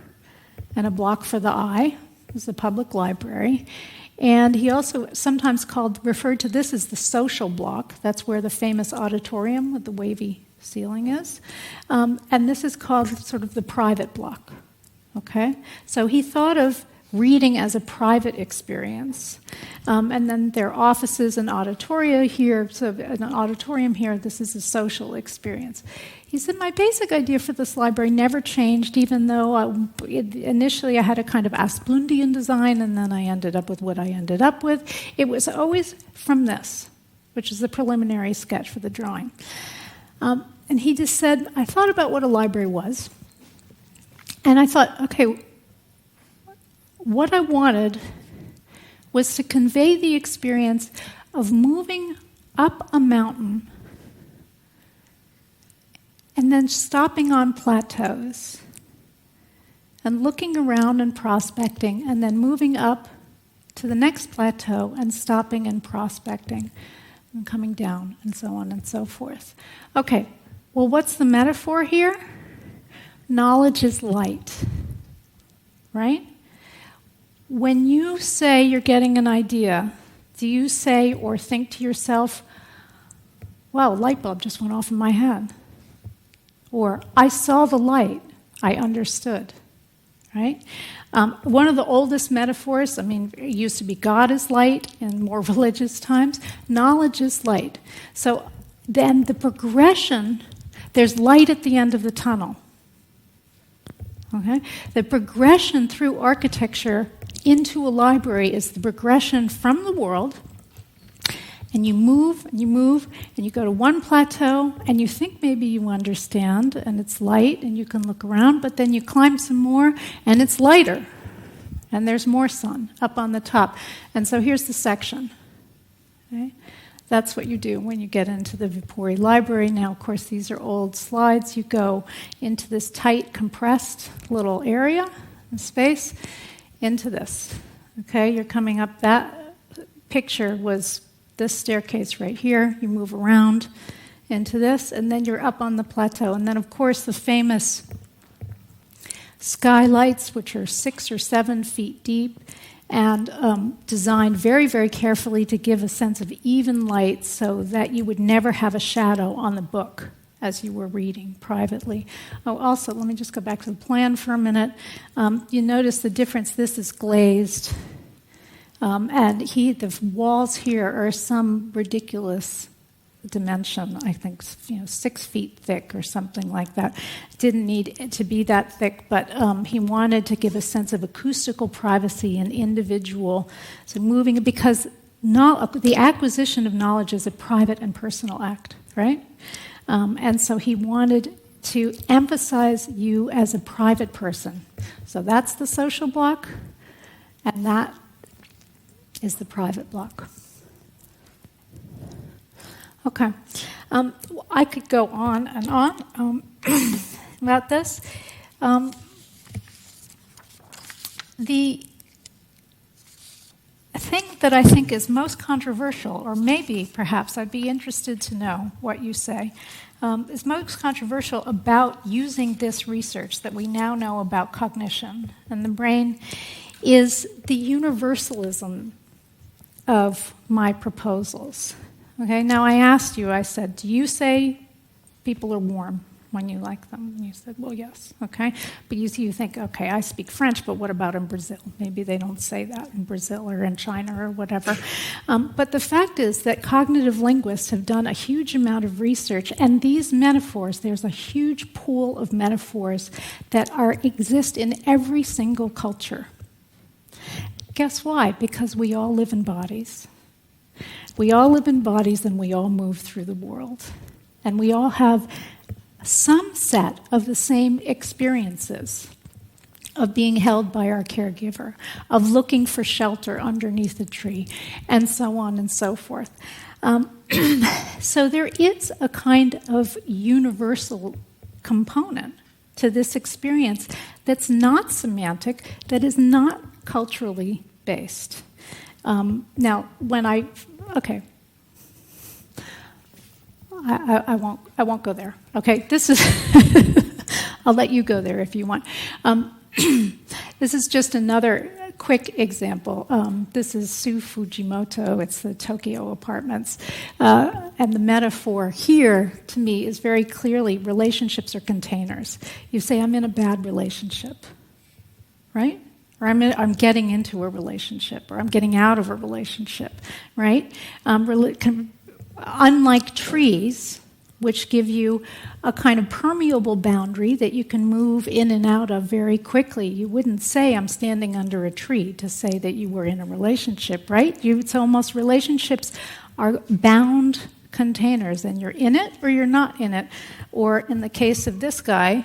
and a block for the eye. It was the public library. And he also sometimes referred to this as the social block. That's where the famous auditorium with the wavy ceiling is. And this is called sort of the private block. Okay? So he thought of reading as a private experience. And then there are offices and auditoria here, so an auditorium here, this is a social experience. He said, my basic idea for this library never changed, even though initially I had a kind of Asplundian design, and then I ended up with what I ended up with. It was always from this, which is the preliminary sketch for the drawing. And he just said, I thought about what a library was, and I thought, okay, what I wanted was to convey the experience of moving up a mountain and then stopping on plateaus and looking around and prospecting, and then moving up to the next plateau and stopping and prospecting and coming down, and so on and so forth. Okay, well, what's the metaphor here? Knowledge is light, right? When you say you're getting an idea, do you say or think to yourself, wow, a light bulb just went off in my head? Or, I saw the light, I understood, right? One of the oldest metaphors, it used to be God is light in more religious times. Knowledge is light. So then the progression, there's light at the end of the tunnel. Okay? The progression through architecture into a library is the progression from the world, and you move, and you go to one plateau, and you think maybe you understand, and it's light, and you can look around, but then you climb some more, and it's lighter, and there's more sun up on the top. And so here's the section. Okay? That's what you do when you get into the Vipuri library. Now, of course, these are old slides. You go into this tight, compressed little area, space, into this. Okay, you're coming up. That picture was this staircase right here. You move around into this, and then you're up on the plateau. And then, of course, the famous skylights, which are 6 or 7 feet deep, and designed very, very carefully to give a sense of even light so that you would never have a shadow on the book as you were reading privately. Oh, also, let me just go back to the plan for a minute. You notice the difference. This is glazed. And the walls here are some ridiculous dimension, I think, 6 feet thick or something like that. Didn't need it to be that thick, but he wanted to give a sense of acoustical privacy and individual, so moving, because the acquisition of knowledge is a private and personal act, right? And so he wanted to emphasize you as a private person. So that's the social block, and that is the private block. Okay. I could go on and on about this. The thing that I think is most controversial, or maybe perhaps I'd be interested to know what you say, is most controversial about using this research that we now know about cognition and the brain, is the universalism of my proposals. Okay, now I asked you, I said, do you say people are warm when you like them? And you said, well, yes, okay. But you think, okay, I speak French, but what about in Brazil? Maybe they don't say that in Brazil or in China or whatever. But the fact is that cognitive linguists have done a huge amount of research, and these metaphors, there's a huge pool of metaphors that exist in every single culture. Guess why? Because we all live in bodies. We all live in bodies, and we all move through the world. And we all have some set of the same experiences of being held by our caregiver, of looking for shelter underneath a tree, and so on and so forth. So there is a kind of universal component to this experience that's not semantic, that is not culturally based. Now, when I won't go there. Okay, this is. I'll let you go there if you want. This is just another quick example. This is Sue Fujimoto. It's the Tokyo apartments, and the metaphor here to me is very clearly relationships are containers. You say, "I'm in a bad relationship," right? or I'm getting into a relationship, or I'm getting out of a relationship, right? Unlike trees, which give you a kind of permeable boundary that you can move in and out of very quickly. You wouldn't say, I'm standing under a tree, to say that you were in a relationship, right? It's almost, relationships are bound containers, and you're in it or you're not in it. Or in the case of this guy,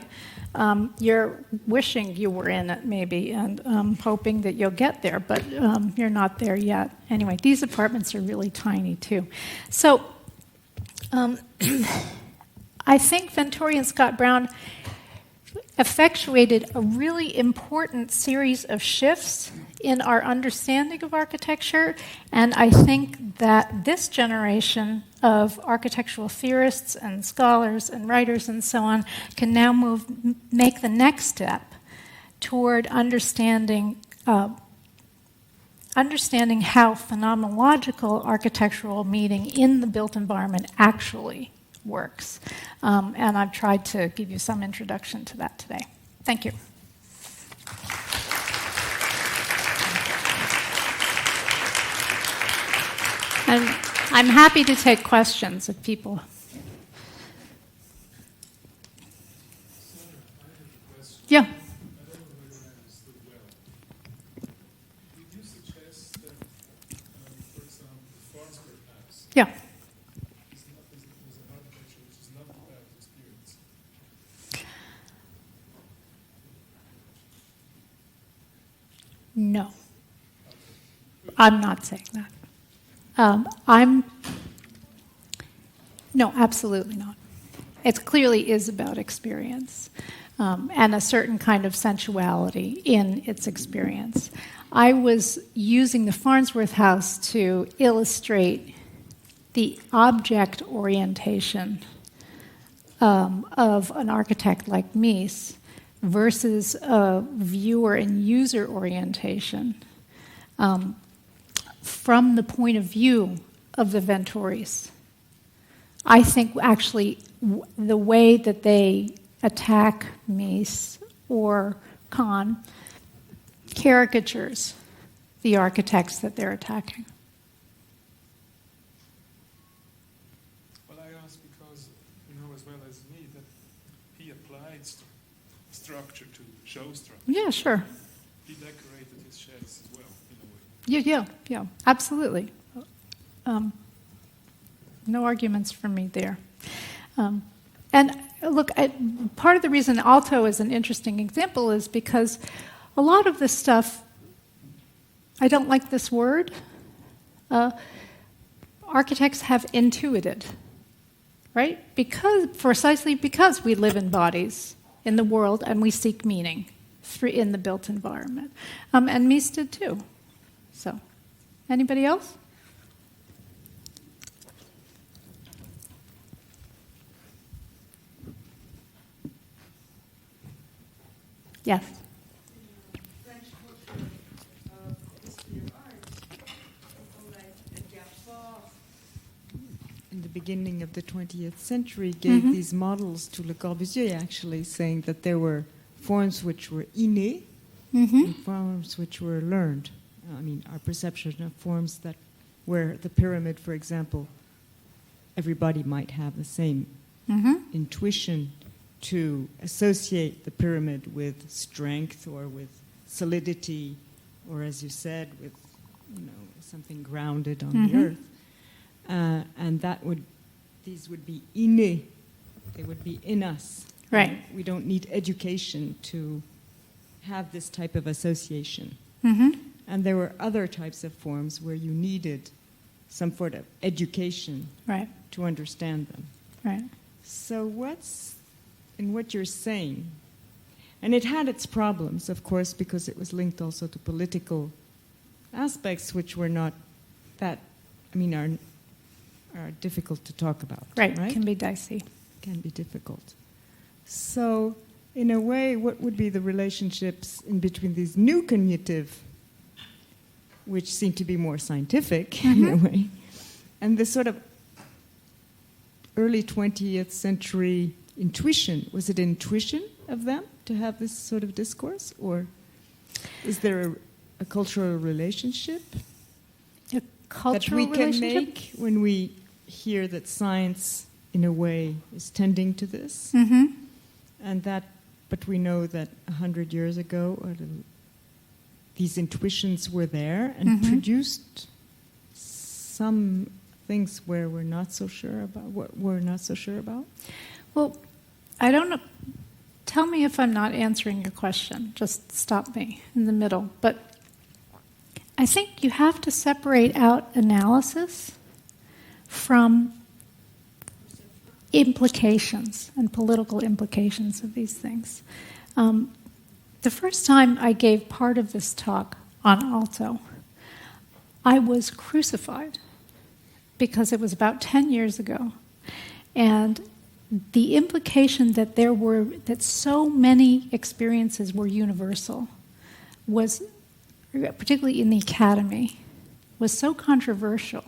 you're wishing you were in it, maybe, and hoping that you'll get there, but you're not there yet. Anyway, these apartments are really tiny, too. So I think Venturi and Scott Brown effectuated a really important series of shifts in our understanding of architecture, and I think that this generation of architectural theorists and scholars and writers and so on can now make the next step toward understanding how phenomenological architectural meaning in the built environment actually works. And I've tried to give you some introduction to that today. Thank you. And I'm happy to take questions if people. Yeah. I don't know whether I understood well. Did you suggest that, for example, the Farnsworth House Yeah. is an architecture which is not about experience? No. I'm not saying that. No, absolutely not. It clearly is about experience and a certain kind of sensuality in its experience. I was using the Farnsworth House to illustrate the object orientation of an architect like Mies versus a viewer and user orientation from the point of view of the Venturis. I think actually the way that they attack Mies or Kahn caricatures the architects that they're attacking. Well, I ask because you know as well as me that he applied structure to show structure. Yeah, sure. He decorated his sheds as well, in a way. Yeah, absolutely. No arguments from me there. And look, part of the reason Alto is an interesting example is because a lot of this stuff, I don't like this word, architects have intuited, right? Precisely because we live in bodies in the world and we seek meaning in the built environment. And Mies did too. So, anybody else? Yes. French culture of history of art, people like Gaffard in the beginning of the 20th century gave these models to Le Corbusier, actually, saying that there were forms which were innate and forms which were learned. I mean, our perception of forms that where the pyramid, for example, everybody might have the same intuition to associate the pyramid with strength or with solidity, or as you said, with something grounded on the earth, and these would be innate. They would be in us. Right. We don't need education to have this type of association. And there were other types of forms where you needed some sort of education to understand them. Right. So in what you're saying, and it had its problems, of course, because it was linked also to political aspects which were not that, are difficult to talk about. Right, can be dicey. Can be difficult. So, in a way, what would be the relationships in between these new cognitive, which seem to be more scientific in a way, and this sort of early 20th century intuition? Was it intuition of them to have this sort of discourse, or? Is there a cultural relationship A cultural that we can relationship? make when we hear that science, in a way, is tending to this? Mm-hmm. And that, but we know that 100 years ago, these intuitions were there and produced some things where we're not so sure about. What we're not so sure about. Well, I don't know. Tell me if I'm not answering your question. Just stop me in the middle. But I think you have to separate out analysis from implications and political implications of these things. The first time I gave part of this talk on alto, I was crucified because it was about 10 years ago. And the implication that so many experiences were universal was, particularly in the academy, was so controversial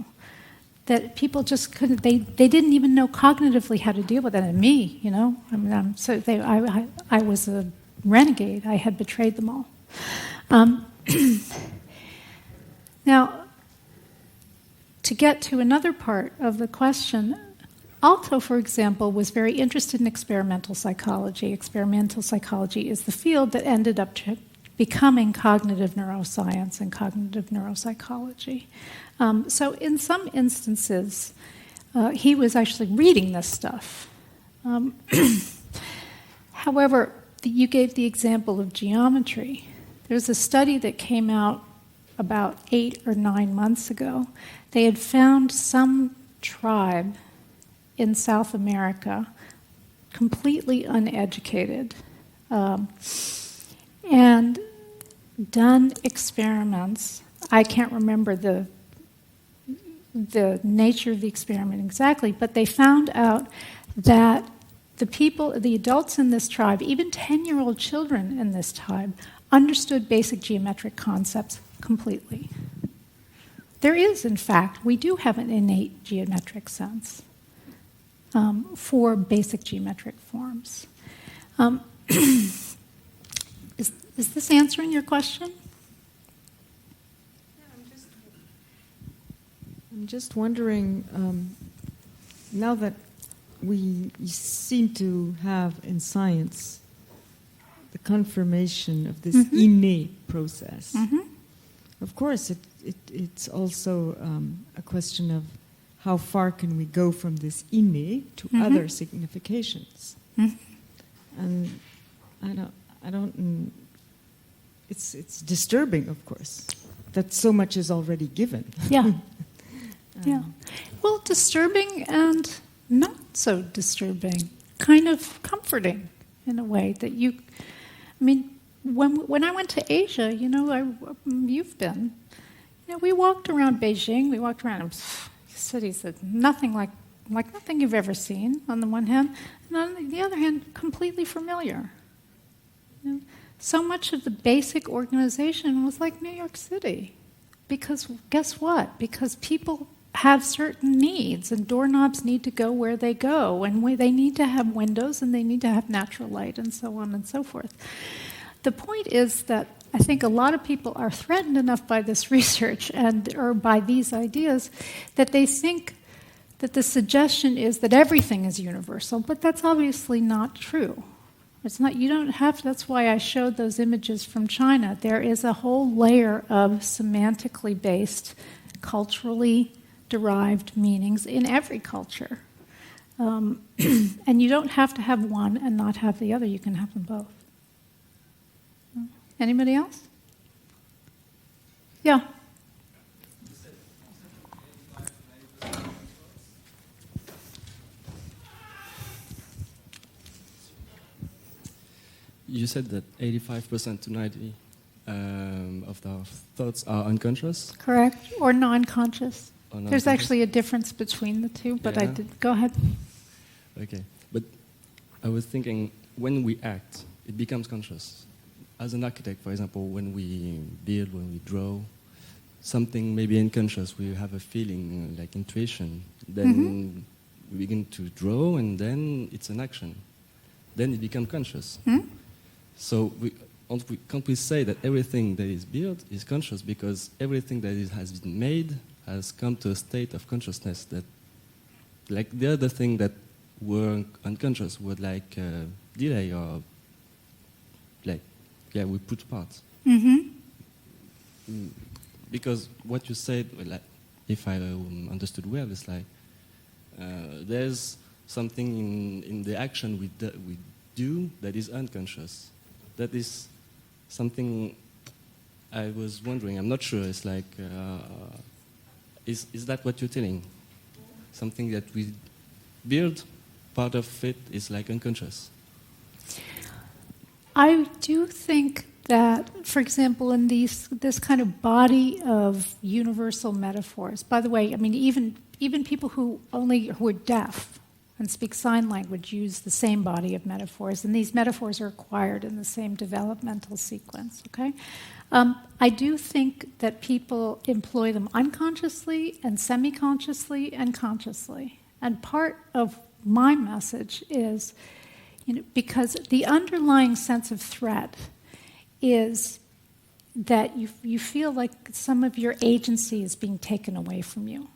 that people just couldn't, they didn't even know cognitively how to deal with it. And me, you know, I was a renegade. I had betrayed them all. Now, to get to another part of the question, Alto, for example, was very interested in experimental psychology. Experimental psychology is the field that ended up becoming cognitive neuroscience and cognitive neuropsychology. So in some instances, he was actually reading this stuff. However, you gave the example of geometry. There's a study that came out about 8 or 9 months ago. They had found some tribe in South America, completely uneducated, and done experiments. I can't remember the nature of the experiment exactly, but they found out that the adults in this tribe, even 10-year-old children in this tribe, understood basic geometric concepts completely. There is, in fact, we do have an innate geometric sense for basic geometric forms. Is this answering your question? I'm just wondering, now that we seem to have in science the confirmation of this innate process, of course it's also a question of how far can we go from this innate to other significations. And I don't. It's disturbing, of course, that so much is already given. Yeah. Yeah. Well, disturbing and not so disturbing, kind of comforting in a way that you. I mean, when I went to Asia, you know, you've been. You know, we walked around Beijing. We walked around cities that nothing like nothing you've ever seen. On the one hand, and on the other hand, completely familiar. You know, so much of the basic organization was like New York City, because guess what? Because people have certain needs, and doorknobs need to go where they go, and they need to have windows, and they need to have natural light, and so on and so forth. The point is that I think a lot of people are threatened enough by this research or by these ideas that they think that the suggestion is that everything is universal, but that's obviously not true. It's not. You don't have. That's why I showed those images from China. There is a whole layer of semantically based, culturally derived meanings in every culture. And you don't have to have one and not have the other. You can have them both. Anybody else? Yeah. You said that 85% to 90% of the thoughts are unconscious? Correct. Or non-conscious. Or non-conscious? There's actually a difference between the two, but I did. Go ahead. Okay. But I was thinking, when we act, it becomes conscious. As an architect, for example, when we build, when we draw, something maybe unconscious, we have a feeling, like intuition. Then we begin to draw, and then it's an action. Then it becomes conscious. So can't we say that everything that is built is conscious because everything that has been made has come to a state of consciousness that, like the other thing that were unconscious were like delay or like, we put parts. Mm-hmm. Because what you said, like, if I understood well, is like there's something in the action we do that is unconscious. That is something I was wondering. I'm not sure. It's like, is that what you're telling? Something that we build, part of it is like unconscious. I do think that, for example, in this kind of body of universal metaphors. By the way, I mean even people who are deaf and speak sign language use the same body of metaphors, and these metaphors are acquired in the same developmental sequence. Okay, I do think that people employ them unconsciously and semi-consciously and consciously. And part of my message is, because the underlying sense of threat is that you feel like some of your agency is being taken away from you,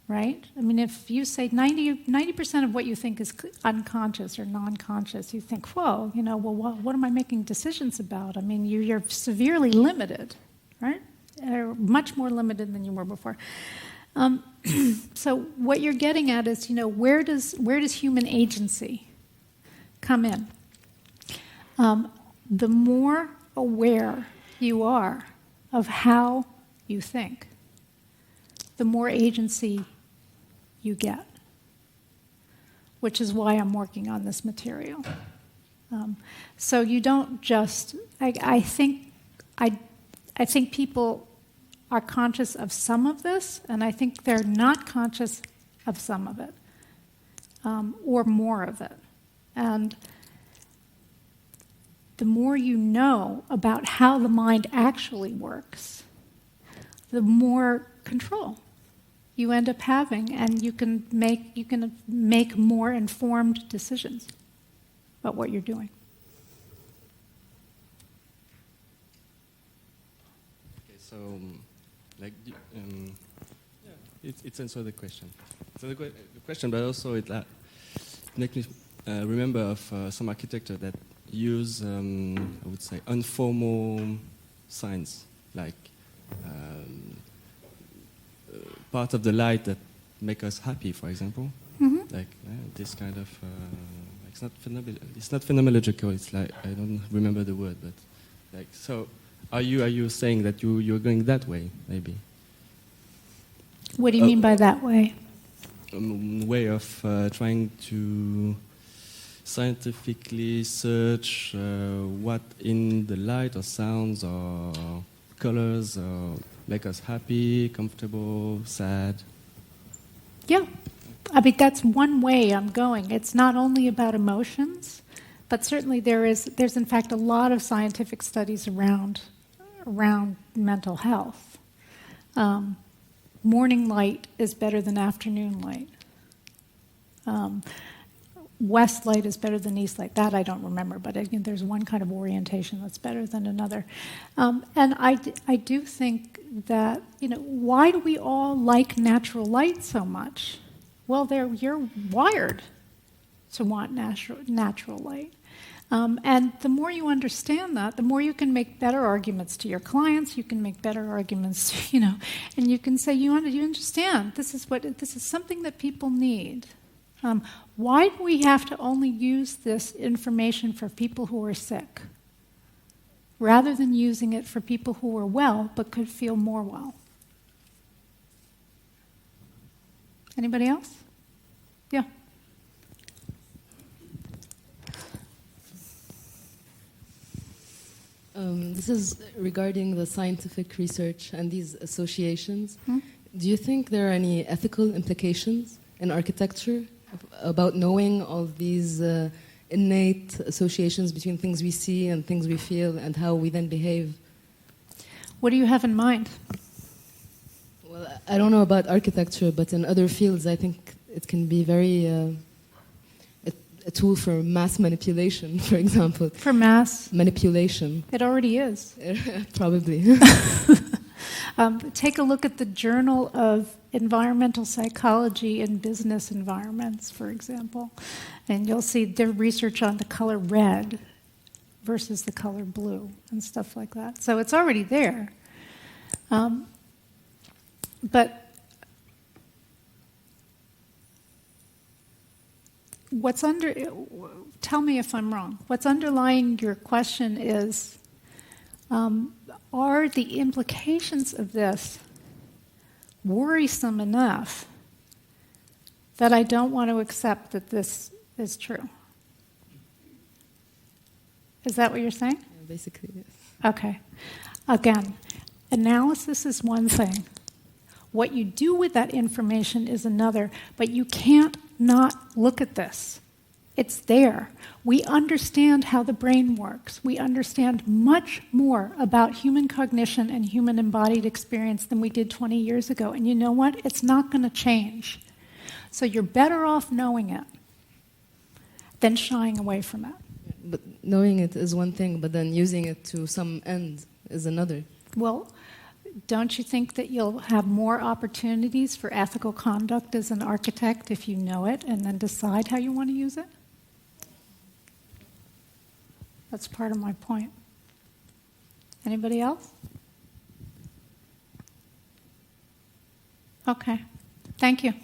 right? I mean, if you say 90% of what you think is unconscious or non-conscious, you think, whoa, what am I making decisions about? I mean, you're severely limited, right? Or much more limited than you were before. So what you're getting at is, where does human agency come in? The more aware you are of how you think, the more agency you get, which is why I'm working on this material. So you don't just, I think people are conscious of some of this, and I think they're not conscious of some of it, or more of it. And the more you know about how the mind actually works, the more control you end up having, and you can make more informed decisions about what you're doing. Okay, so it's answered the question. So the question, but also it makes me remember of some architecture that use, I would say, informal signs, like part of the light that make us happy, for example. Mm-hmm. Like this kind of, it's not phenomenological. It's like, I don't remember the word, but like, so are you saying that you're going that way, maybe? What do you mean by that way? Way of trying to scientifically search what in the light or sounds or colors make us happy, comfortable, sad. Yeah. I mean, that's one way I'm going. It's not only about emotions, but certainly there's in fact a lot of scientific studies around mental health. Morning light is better than afternoon light. West light is better than east light. That I don't remember, but again, there's one kind of orientation that's better than another. And I do think that, why do we all like natural light so much? Well, you're wired to want natural light. And the more you understand that, the more you can make better arguments to your clients. You can make better arguments, and you can say, you understand, this is something that people need. Why do we have to only use this information for people who are sick, rather than using it for people who are well but could feel more well? Anybody else? Yeah. This is regarding the scientific research and these associations. Hmm? Do you think there are any ethical implications in architecture about knowing all these innate associations between things we see and things we feel and how we then behave? What do you have in mind? Well, I don't know about architecture, but in other fields I think it can be very... a tool for mass manipulation, for example. For mass, Manipulation, it already is. probably. Take a look at the Journal of Environmental Psychology in Business Environments, for example, and you'll see their research on the color red versus the color blue and stuff like that. So it's already there. But tell me if I'm wrong. What's underlying your question is, are the implications of this worrisome enough that I don't want to accept that this is true? Is that what you're saying? Basically, yes. Okay. Again, analysis is one thing. What you do with that information is another, but you can't not look at this. It's there. We understand how the brain works. We understand much more about human cognition and human embodied experience than we did 20 years ago. And you know what? It's not going to change. So you're better off knowing it than shying away from it. But knowing it is one thing, but then using it to some end is another. Well, don't you think that you'll have more opportunities for ethical conduct as an architect if you know it and then decide how you want to use it? That's part of my point. Anybody else? Okay. Thank you.